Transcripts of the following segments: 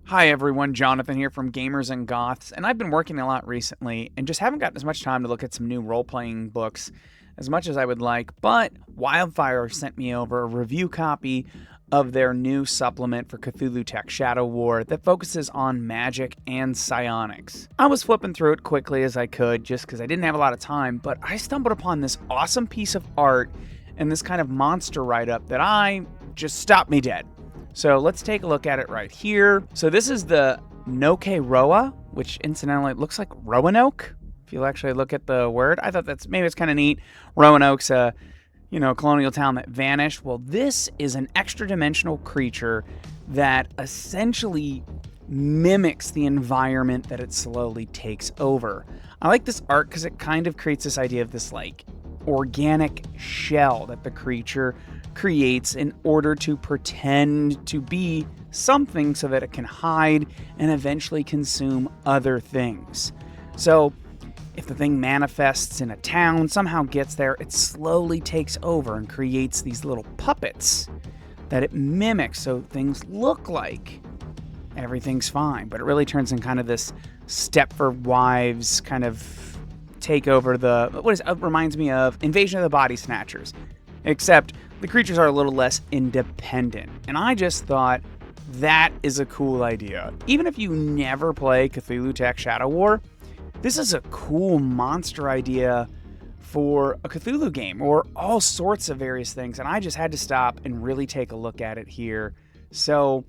Hi everyone, Jonathan here from Gamers and Goths, and I've been working a lot recently and just haven't gotten as much time to look at some new role-playing books as much as I would like, but Wildfire sent me over a review copy of their new supplement for CthulhuTech Shadow War that focuses on magic and psionics. I was flipping through it quickly as I could just because I didn't have a lot of time, but I stumbled upon this awesome piece of art and this kind of monster write-up that just stopped me dead. So let's take a look at it right here. So this is the Noke'Roa, which incidentally looks like Roanoke. If you actually look at the word, I thought maybe it's kind of neat. Roanoke's a, colonial town that vanished. Well, this is an extra-dimensional creature that essentially mimics the environment that it slowly takes over. I like this art because it kind of creates this idea of this like organic shell that the creature creates in order to pretend to be something so that it can hide and eventually consume other things. So if the thing manifests in a town, somehow gets there, it slowly takes over and creates these little puppets that it mimics so things look like everything's fine, but it really turns in kind of this Stepford Wives kind of take over reminds me of Invasion of the Body Snatchers, except the creatures are a little less independent. And I just thought that is a cool idea. Even if you never play CthulhuTech Shadow War, this is a cool monster idea for a Cthulhu game or all sorts of various things. And I just had to stop and really take a look at it here. So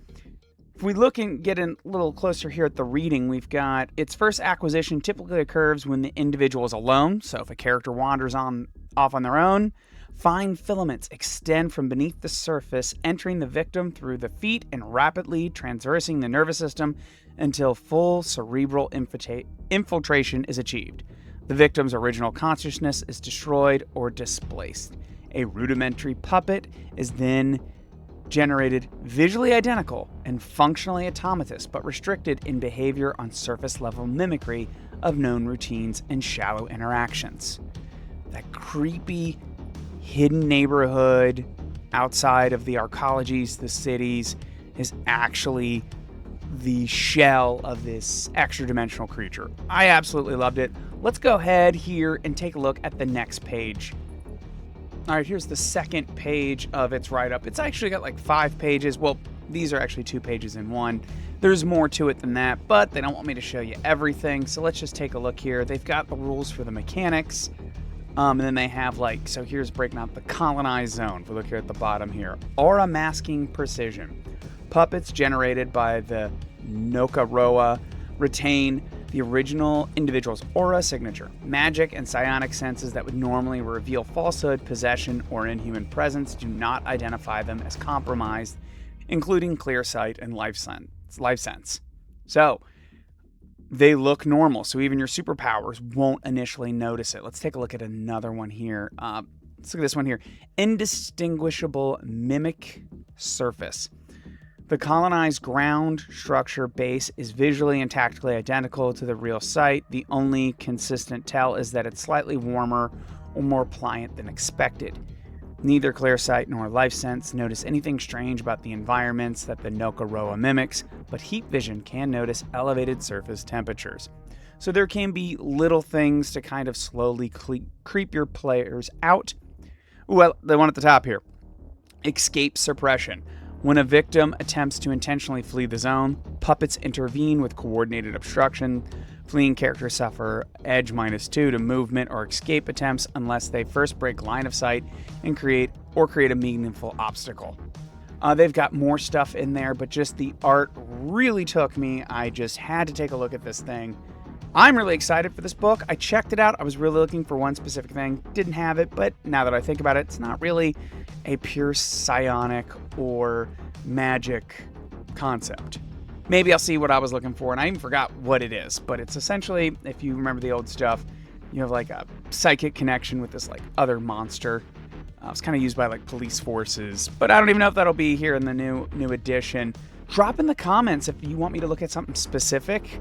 if we look and get a little closer here at the reading, we've got its first acquisition typically occurs when the individual is alone. So if a character wanders off on their own, fine filaments extend from beneath the surface, entering the victim through the feet and rapidly traversing the nervous system until full cerebral infiltration is achieved. The victim's original consciousness is destroyed or displaced. A rudimentary puppet is then generated visually identical and functionally automatous, but restricted in behavior on surface-level mimicry of known routines and shallow interactions. That creepy hidden neighborhood outside of the arcologies, the cities, is actually the shell of this extra-dimensional creature. I absolutely loved it. Let's go ahead here and take a look at the next page. All right, here's the second page of its write-up. It's actually got like 5 pages. Well, these are actually 2 pages in one. There's more to it than that, but they don't want me to show you everything, so let's just take a look here. They've got the rules for the mechanics. And then they have so here's breaking out the colonized zone. If we look here at the bottom here, aura masking precision. Puppets generated by the Noke'Roa retain the original individual's aura signature. Magic and psionic senses that would normally reveal falsehood, possession, or inhuman presence do not identify them as compromised, including clear sight and life sense. So they look normal, so even your superpowers won't initially notice it. Let's take a look at another one here. Let's look at this one here. Indistinguishable mimic surface. The colonized ground structure base is visually and tactically identical to the real site. The only consistent tell is that it's slightly warmer or more pliant than expected. Neither clear sight nor life sense notice anything strange about the environments that the Noke'Roa mimics, but heat vision can notice elevated surface temperatures. So there can be little things to kind of slowly creep your players out. Well, the one at the top here. Escape suppression. When a victim attempts to intentionally flee the zone, puppets intervene with coordinated obstruction. Fleeing characters suffer edge -2 to movement or escape attempts unless they first break line of sight and create a meaningful obstacle. They've got more stuff in there, but just the art really took me. I just had to take a look at this thing. I'm really excited for this book. I checked it out. I was really looking for one specific thing. Didn't have it, but now that I think about it, it's not really a pure psionic or magic concept. Maybe I'll see what I was looking for, and I even forgot what it is. But it's essentially, if you remember the old stuff, you have like a psychic connection with this like other monster. It's kind of used by like police forces, but I don't even know if that'll be here in the new edition. Drop in the comments if you want me to look at something specific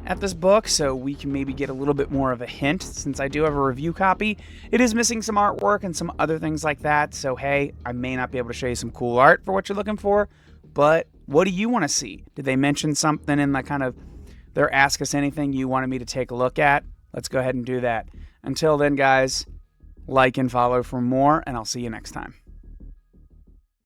at this book, so we can maybe get a little bit more of a hint, since I do have a review copy. It is missing some artwork and some other things like that, so hey, I may not be able to show you some cool art for what you're looking for, but What do you want to see? Did they mention something in the kind of their Ask Us Anything you wanted me to take a look at? Let's go ahead and do that. Until then, guys, like and follow for more, and I'll see you next time.